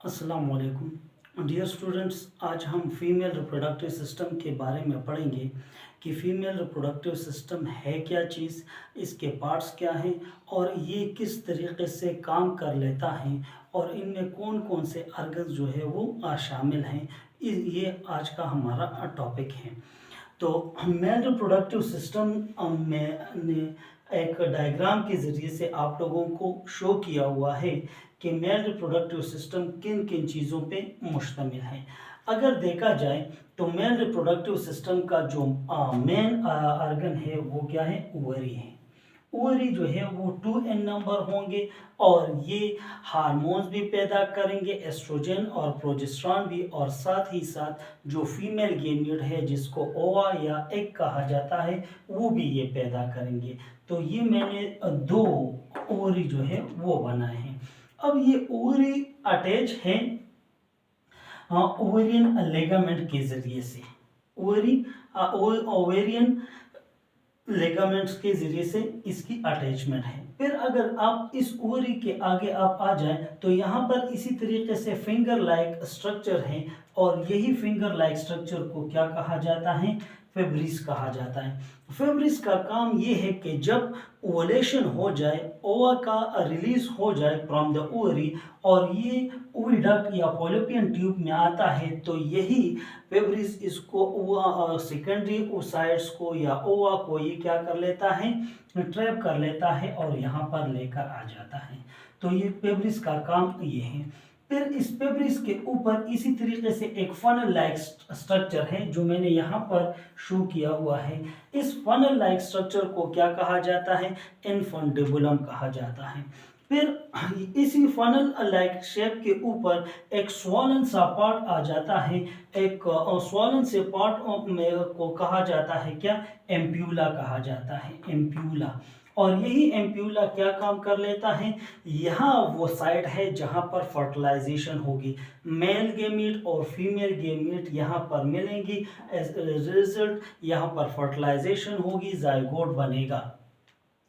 अस्सलाम वालेकुम dear students. आज हम फीमेल रिप्रोडक्टिव सिस्टम के बारे में पढ़ेंगे कि फ़ीमेल रिप्रोडक्टिव सिस्टम है क्या चीज़, इसके पार्ट्स क्या हैं और ये किस तरीके से काम कर लेता है और इनमें कौन कौन से ऑर्गन्स जो है वो शामिल हैं। ये आज का हमारा टॉपिक है। तो मेल रिप्रोडक्टिव सिस्टम में एक डायग्राम के ज़रिए से आप लोगों को शो किया हुआ है कि मेल रिप्रोडक्टिव सिस्टम किन किन चीज़ों पे मुश्तमिल है। अगर देखा जाए तो मेल रिप्रोडक्टिव सिस्टम का जो मेन ऑर्गन है वो क्या है, ओवरी है। ओवरी जो है वो 2n नंबर होंगे और ये हार्मोन्स भी पैदा करेंगे, एस्ट्रोजन और प्रोजेस्टेरॉन भी, और साथ ही साथ जो फीमेल गेमेट है जिसको ओवा या एग कहा जाता है वो भी ये पैदा करेंगे। तो ये मैंने दो ओवरी जो है वो बनाए हैं। अब ये ओवरी अटैच है ओवेरियन लिगामेंट के ज़रिए से। ओवेरियन लिगामेंट्स के ज़रिए से इसकी अटैचमेंट है। फिर अगर आप इस ओवरी के आगे आप आ जाएं तो यहाँ पर इसी तरीके से फिंगर लाइक स्ट्रक्चर है और यही फिंगर लाइक स्ट्रक्चर को क्या कहा जाता है, फेब्रिस कहा जाता है। फेब्रिस का काम ये है कि जब ओवुलेशन हो जाए, ओवा का रिलीज हो जाए फ्रॉम द ओवरी और ये ओविडक्ट या फॉलोपियन ट्यूब में आता है, तो यही फेब्रिस इसको सेकेंडरी ओसाइट्स को या ओवा को ये क्या कर लेता है, ट्रैप कर लेता है और यहाँ पर लेकर आ जाता है। तो ये फेब्रिस का काम ये है। फिर इस फेब्रिस के ऊपर इसी तरीके से एक फनल लाइक स्ट्रक्चर है जो मैंने यहाँ पर शो किया हुआ है। इस फनल लाइक स्ट्रक्चर को क्या कहा जाता है, इनफंडिबुलम कहा जाता है। फिर इसी फनल लाइक शेप के ऊपर एक स्वॉलन सा पार्ट आ जाता है। एक स्वॉलन से पार्ट में को कहा जाता है क्या, एम्प्यूला कहा जाता है, एम्प्यूला। और यही एम्प्यूला क्या काम कर लेता है, यहाँ वो साइट है जहाँ पर फर्टिलाइजेशन होगी, मेल गेमीट और फीमेल गेमीट यहाँ पर मिलेंगी। एज रिजल्ट यहाँ पर फर्टिलाइजेशन होगी, जायगोट बनेगा।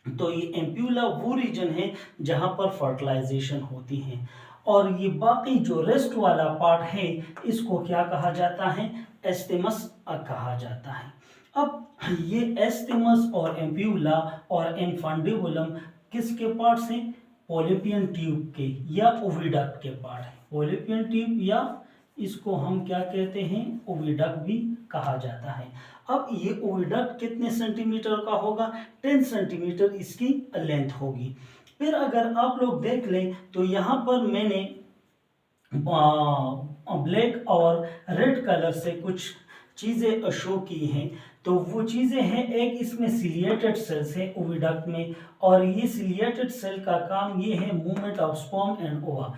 तो ये एम्प्यूला वो रीजन है जहाँ पर फर्टिलाइजेशन होती है। और ये बाकी जो रेस्ट वाला पार्ट है इसको क्या कहा जाता है, एस्टिमस कहा जाता है। अब ये एस्टिमस और एम्प्यूला और इनफंडिबुलम किसके पार्ट्स हैं, पोलिपियन ट्यूब के या ओविडक्ट के पार्ट है। पोलिपियन ट्यूब या इसको हम क्या कहते हैं, ओविडक्ट भी कहा जाता है। अब ये ओविडक्ट कितने सेंटीमीटर का होगा, 10 सेंटीमीटर इसकी लेंथ होगी। फिर अगर आप लोग देख लें तो यहाँ पर मैंने ब्लैक और रेड कलर से कुछ चीज़ें शो की हैं। तो वो चीज़ें हैं, एक इसमें सिलिएटेड सेल्स है ओविडक्ट में, और ये सिलिएटेड सेल का काम ये है मूवमेंट ऑफ स्पर्म एंड ओवा।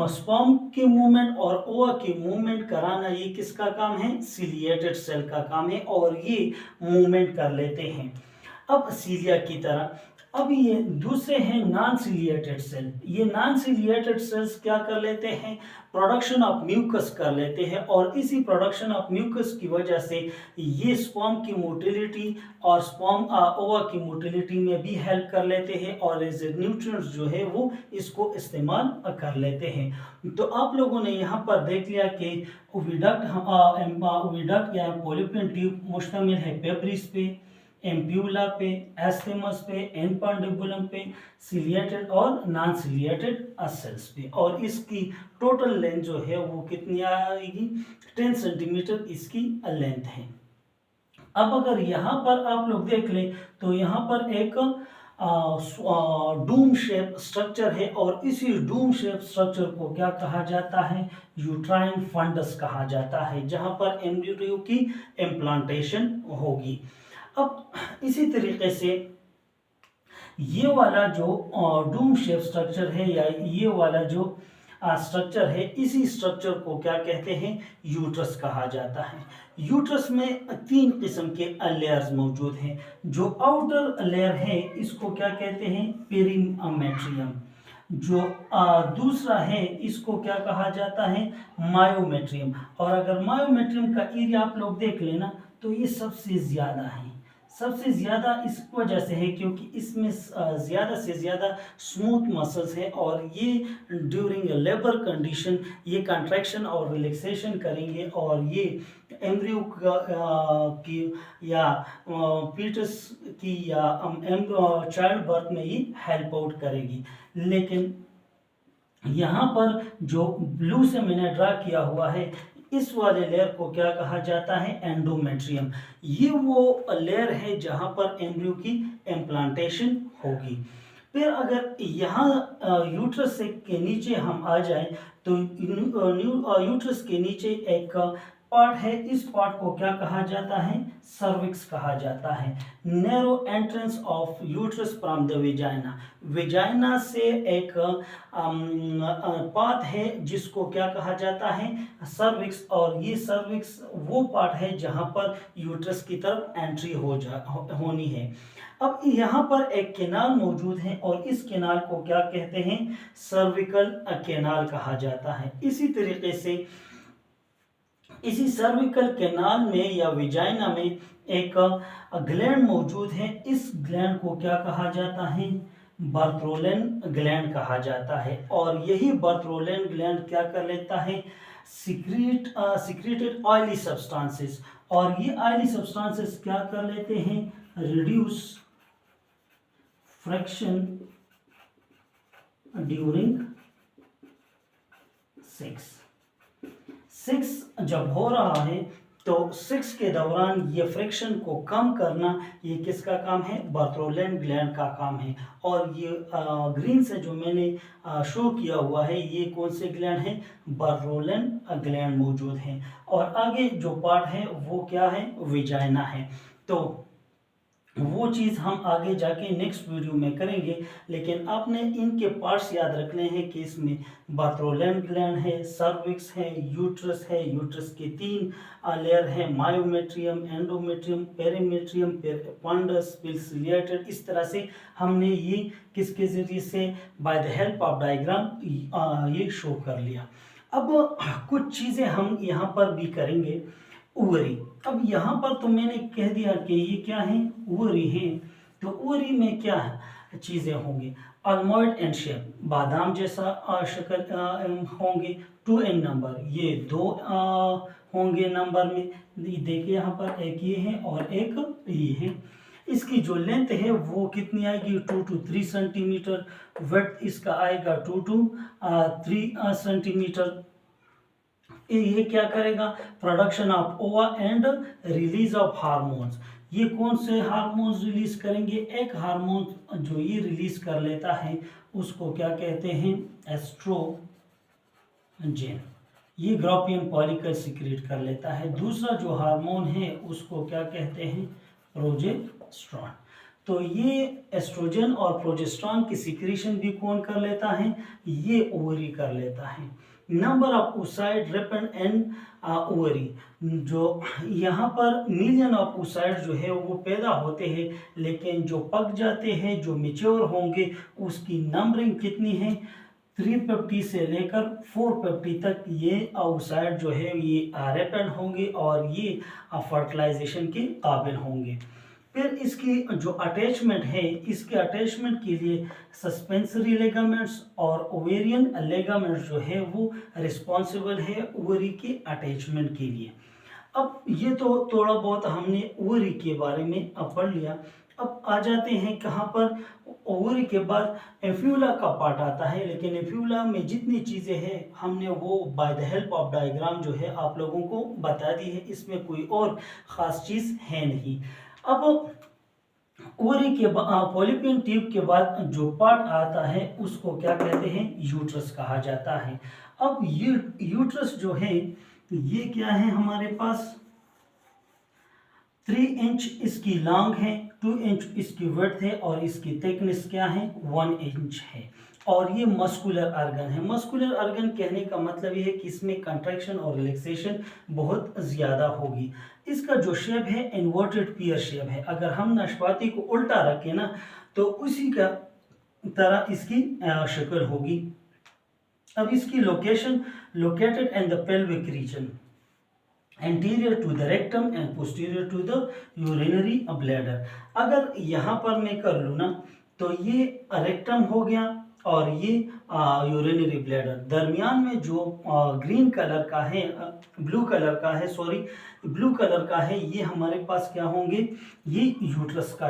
स्पर्म के मूवमेंट और ओवा के मूवमेंट कराना ये किसका काम है, सिलिएटेड सेल का काम है और ये मूवमेंट कर लेते हैं। अब सीलिया की तरह अब ये दूसरे हैं नॉन सिलिएटेड सेल। ये नॉन सिलिएटेड सेल्स क्या कर लेते हैं, प्रोडक्शन ऑफ म्यूकस कर लेते हैं और इसी प्रोडक्शन ऑफ म्यूकस की वजह से ये स्पर्म की मोटिलिटी और स्पर्म ओवा की मोटिलिटी में भी हेल्प कर लेते हैं और एज न्यूट्रिएंट्स जो है वो इसको इस्तेमाल कर लेते हैं। तो आप लोगों ने यहाँ पर देख लिया कि ओविडक्ट या पोलिपियन ट्यूब मुश्तमिल है पेब्रिस पे, एम्प्यूला पे, एस्टिमस पे, इनफंडिबुलम पे, सिलिएटेड और नॉन सिलिएटेड सेल्स पे, और इसकी टोटल लेंथ जो है वो कितनी आएगी, 10 सेंटीमीटर इसकी लेंथ है। अब अगर यहाँ पर आप लोग देख लें तो यहाँ पर एक डूम शेप स्ट्रक्चर है और इसी डूम शेप स्ट्रक्चर को क्या कहा जाता है, यूट्राइन फंडस कहा जाता है, जहाँ पर एम्ब्रियो की इम्प्लांटेशन होगी। अब इसी तरीके से ये वाला जो डूम शेप स्ट्रक्चर है या ये वाला जो स्ट्रक्चर है, इसी स्ट्रक्चर को क्या कहते हैं, यूट्रस कहा जाता है। यूट्रस में 3 किस्म के लेयर्स मौजूद हैं। जो आउटर लेयर है इसको क्या कहते हैं, पेरीमेट्रियम। जो दूसरा है इसको क्या कहा जाता है, मायोमेट्रियम। और अगर मायोमेट्रियम का एरिया आप लोग देख लेना तो ये सबसे ज़्यादा है, सबसे ज़्यादा इस वजह से है क्योंकि इसमें ज़्यादा से ज़्यादा स्मूथ मसल्स हैं और ये ड्यूरिंग लेबर कंडीशन ये कंट्रैक्शन और रिलैक्सेशन करेंगे और ये एम्ब्रियो की या पीटस की या चाइल्ड बर्थ में ये हेल्प आउट करेगी। लेकिन यहाँ पर जो ब्लू से मैंने ड्रा किया हुआ है इस वाले लेयर को क्या कहा जाता है, एंडोमेट्रियम। ये वो लेयर है जहाँ पर एम्ब्रियो की इम्प्लांटेशन होगी। फिर अगर यहाँ यूट्रस से के नीचे हम आ जाएं तो यूट्रस के नीचे एक पार्ट है, इस पार्ट को क्या कहा जाता है, सर्विक्स कहा जाता है। Narrow entrance of uterus from the vagina, vagina से एक पाथ है जिसको क्या कहा जाता है, सर्विक्स। और ये सर्विक्स वो पार्ट है जहां पर यूट्रस की तरफ एंट्री होनी है। अब यहाँ पर एक केनाल मौजूद है और इस केनाल को क्या कहते हैं, सर्विकल केनाल कहा जाता है। इसी तरीके से इसी सर्विकल कैनाल में या विजाइना में एक ग्लैंड मौजूद है। इस ग्लैंड को क्या कहा जाता है, बर्थरोलेन ग्लैंड कहा जाता है। और यही बर्थरोलेन ग्लैंड क्या कर लेता है, सिक्रेटेड ऑयली सब्सटेंसेस। और ये ऑयली सब्सटेंसेस क्या कर लेते हैं, रिड्यूस फ्रिक्शन ड्यूरिंग सेक्स जब हो रहा है तो सेक्स के दौरान ये फ्रिक्शन को कम करना ये किसका काम है, बर्थरोलेन ग्लैंड का काम है। और ये ग्रीन से जो मैंने शो किया हुआ है ये कौन से ग्लैंड है, बर्थरोलेन ग्लैंड मौजूद है। और आगे जो पार्ट है वो क्या है, विजाइना है। तो वो चीज़ हम आगे जाके नेक्स्ट वीडियो में करेंगे। लेकिन आपने इनके पार्ट्स याद रखने हैं कि इसमें बर्थरोलेन ग्लैंड है, सर्विक्स है, यूट्रस है, यूट्रस के 3 लेयर है, मायोमेट्रियम, एंडोमेट्रियम, पेरीमेट्रियम, पंडस, पिलसिलिएटेड। इस तरह से हमने ये किसके ज़रिए से, by the help of diagram ये शो कर लिया। अब कुछ चीज़ें हम यहाँ पर भी करेंगे। ओवरी, अब यहाँ पर तो मैंने कह दिया कि ये क्या है, ओवरी है। तो ओवरी में क्या चीज़ें होंगी, अल्मोइड एंड शेप, बादाम जैसा शक्ल होंगे। 2 इन नंबर, ये 2 होंगे नंबर में। देखिए यहाँ पर एक ये है और एक ये है। इसकी जो लेंथ है वो कितनी आएगी, 2 to 3 सेंटीमीटर। वेट इसका आएगा 2 to 3 सेंटीमीटर। ये क्या करेगा, प्रोडक्शन ऑफ ओवा एंड रिलीज ऑफ हार्मोन्स। ये कौन से हार्मोन्स रिलीज करेंगे, एक हार्मोन जो ये रिलीज कर लेता है उसको क्या कहते हैं, एस्ट्रोजन। ये ग्राफियन फॉलिकल सिक्रेट कर लेता है। दूसरा जो हार्मोन है उसको क्या कहते हैं, प्रोजेस्टेरॉन। तो ये एस्ट्रोजन और प्रोजेस्टेरॉन की सिक्रीशन भी कौन कर लेता है, ये ओवरी कर लेता है। Number of oocyte रिपेंड and ovary, जो यहाँ पर मिलियन ऑफ ओसाइड जो है वो पैदा होते हैं, लेकिन जो पक जाते हैं, जो मेच्योर होंगे, उसकी नंबरिंग कितनी है, 350 से लेकर 450 तक ये ओसाइड जो है ये रिपेंड होंगे और ये फर्टिलाइजेशन के काबिल होंगे। फिर इसकी जो अटैचमेंट है, इसके अटैचमेंट के लिए सस्पेंसरी लेगामेंट्स और ओवेरियन लेगामेंट्स जो है वो रिस्पॉन्सिबल है ओवरी के अटैचमेंट के लिए। अब ये तो थोड़ा बहुत हमने ओवरी के बारे में पढ़ लिया। अब आ जाते हैं कहाँ पर, ओवरी के बाद एफ्यूला का पार्ट आता है। लेकिन एफ्यूला में जितनी चीज़ें हैं हमने वो by the help of diagram जो है आप लोगों को बता दी है, इसमें कोई और ख़ास चीज़ है नहीं। अब ओवरी के पॉलिपियन ट्यूब के बाद जो पार्ट आता है उसको क्या कहते हैं, यूट्रस कहा जाता है। अब ये यूट्रस जो है ये क्या है हमारे पास, 3 इंच इसकी लॉन्ग है, 2 इंच इसकी विड्थ है और इसकी थिकनेस क्या है, 1 इंच है। और ये मस्कुलर ऑर्गन है। मस्कुलर ऑर्गन कहने का मतलब ये है कि इसमें कंट्रैक्शन और रिलैक्सेशन बहुत ज़्यादा होगी। इसका जो शेप है इन्वर्टेड पियर शेप है। अगर हम नाशपाती को उल्टा रखें ना तो उसी का तरह इसकी शक्ल होगी। अब इसकी location, located in the pelvic region, anterior to the rectum and posterior to the urinary bladder. अगर यहाँ पर मैं कर लूँ ना, तो ये रेक्टम हो गया और ये यूरिनरी ब्लैडर। दरमियान में जो ग्रीन कलर का है, ब्लू कलर का है, सॉरी ब्लू कलर का है, ये हमारे पास क्या होंगे, ये यूट्रस का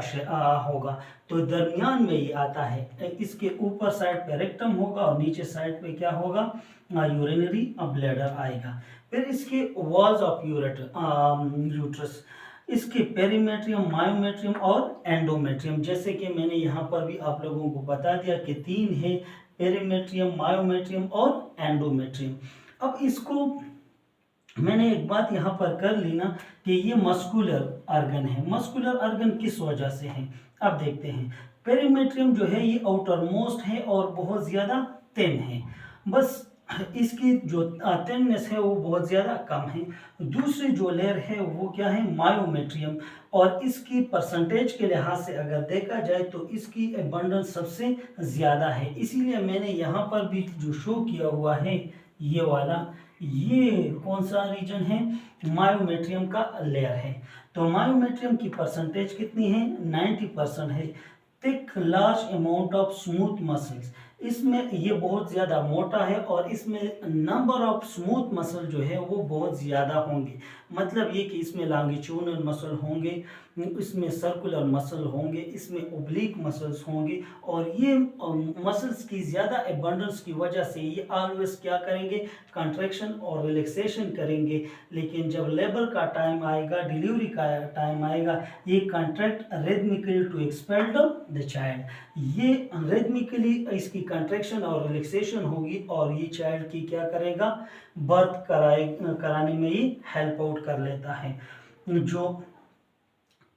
होगा। तो दरमियान में ये आता है। इसके ऊपर साइड पे रेक्टम होगा और नीचे साइड पे क्या होगा, यूरिनरी ब्लैडर आएगा। फिर इसके वॉल्स ऑफ यूट्रस, इसके पेरीमेट्रियम, मायोमेट्रियम और एंडोमेट्रियम। जैसे कि मैंने यहाँ पर भी आप लोगों को बता दिया कि 3 है, पेरीमेट्रियम, मायोमेट्रियम और एंडोमेट्रियम। अब इसको मैंने एक बात यहाँ पर कर ली ना कि ये मस्कुलर ऑर्गन है। मस्कुलर ऑर्गन किस वजह से है, अब देखते हैं। पेरीमेट्रियम जो है ये आउटर मोस्ट है और बहुत ज़्यादा थिन है, बस इसकी जो थिननेस है वो बहुत ज़्यादा कम है। दूसरी जो लेयर है वो क्या है, मायोमेट्रियम, और इसकी परसेंटेज के लिहाज से अगर देखा जाए तो इसकी एबंडेंस सबसे ज़्यादा है। इसीलिए मैंने यहाँ पर भी जो शो किया हुआ है ये वाला, ये कौन सा रीजन है, मायोमेट्रियम का लेयर है। तो मायोमेट्रियम की परसेंटेज कितनी है, 90% है। Thick large amount of smooth muscles, इसमें ये बहुत ज़्यादा मोटा है और इसमें नंबर ऑफ स्मूथ मसल जो है वो बहुत ज़्यादा होंगे। मतलब ये कि इसमें लॉन्गिट्यूडनल मसल होंगे, इसमें सर्कुलर मसल होंगे, इसमें ओब्लिक मसल्स होंगे, और ये मसल्स की ज़्यादा एबंडेंस की वजह से ये ऑलवेज क्या करेंगे, कंट्रैक्शन और रिलैक्सेशन करेंगे। लेकिन जब लेबर का टाइम आएगा, डिलीवरी का टाइम आएगा, ये contract rhythmically to expel the child. ये रिदमिकली इसकी कंट्रैक्शन और रिलैक्सेशन होगी और ये चाइल्ड की क्या करेगा, बर्थ कराने में ही हेल्प आउट कर लेता है। जो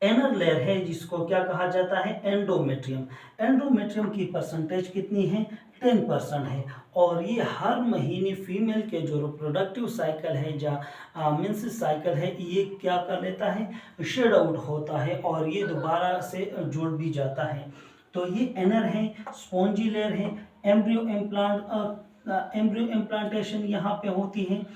इनर लेयर है जिसको क्या कहा जाता है, एंडोमेट्रियम। एंडोमेट्रियम की परसेंटेज कितनी है, 10% है, और ये हर महीने फीमेल के जो रिप्रोडक्टिव साइकिल है, जहाँ मेंसेस साइकिल है, ये क्या कर लेता है, शेड आउट होता है और ये दोबारा से जुड़ भी जाता है। तो ये इनर है, स्पॉन्जी लेयर है, एम्ब्रियो इम्प्लांटेशन यहाँ पे होती है।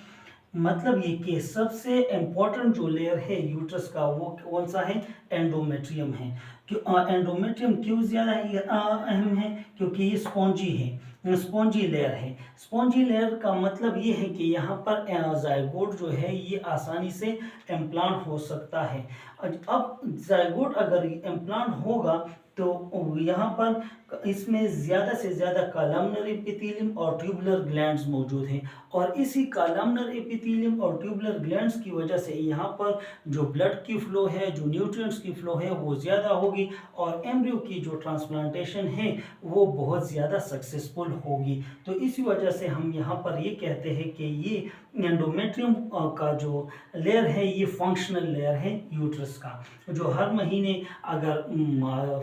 मतलब ये कि सबसे इम्पोर्टेंट जो लेयर है यूट्रस का वो कौन सा है, एंडोमेट्रियम है। क्यों एंडोमेट्रियम क्यों ज़्यादा अहम है, क्योंकि ये स्पॉन्जी है, स्पॉन्जी लेयर है। स्पॉन्जी लेयर का मतलब ये है कि यहाँ पर जाइगोट जो है ये आसानी से इम्प्लांट हो सकता है। अब जाइगोट अगर इम्प्लांट होगा तो यहाँ पर इसमें ज़्यादा से ज़्यादा कॉलमनर एपिथेलियम और ट्यूबुलर ग्लैंड्स मौजूद हैं, और इसी कॉलमनर एपिथेलियम और ट्यूबुलर ग्लैंड्स की वजह से यहाँ पर जो ब्लड की फ़्लो है, जो न्यूट्रिएंट्स की फ़्लो है वो ज़्यादा होगी, और एम्ब्रियो की जो ट्रांसप्लांटेशन है वो बहुत ज़्यादा सक्सेसफुल होगी। तो इसी वजह से हम यहाँ पर ये कहते हैं कि ये एंडोमेट्रियम का जो लेयर है ये फंक्शनल लेयर है यूट्रस का, जो हर महीने अगर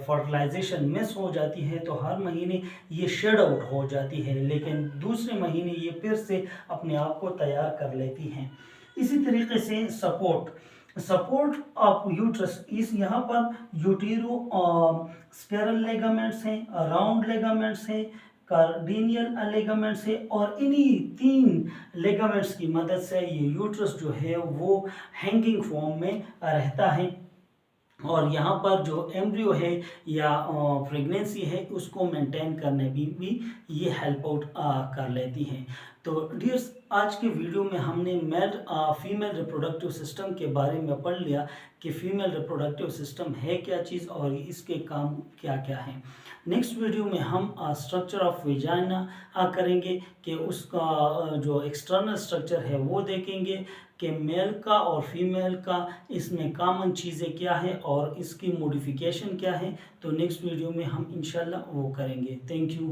फर्टिलाइजेशन मिस हो जाती है तो हर महीने ये शेड आउट हो जाती है, लेकिन दूसरे महीने ये फिर से अपने आप को तैयार कर लेती हैं। इसी तरीके से सपोर्ट ऑफ यूट्रस, इस यहाँ पर यूटेरो स्पेरल लेगामेंट्स हैं, राउंड लेगामेंट्स हैं, कार्डिनियल लेगामेंट्स है, और इन्हीं 3 लेगामेंट्स की मदद से ये यूट्रस जो है वो हैंगिंग फॉर्म में रहता है, और यहाँ पर जो एम्ब्रियो है या प्रेगनेंसी है उसको मेंटेन करने भी ये हेल्प आउट कर लेती हैं। तो डियर्स, आज के वीडियो में हमने फीमेल रिप्रोडक्टिव सिस्टम के बारे में पढ़ लिया कि फीमेल रिप्रोडक्टिव सिस्टम है क्या चीज़ और इसके काम क्या क्या हैं। नेक्स्ट वीडियो में हम स्ट्रक्चर ऑफ वेजाइना करेंगे कि उसका जो एक्सटर्नल स्ट्रक्चर है वो देखेंगे कि मेल का और फीमेल का इसमें कॉमन चीज़ें क्या है और इसकी मॉडिफिकेशन क्या है। तो नेक्स्ट वीडियो में हम इंशाल्लाह वो करेंगे। Thank you.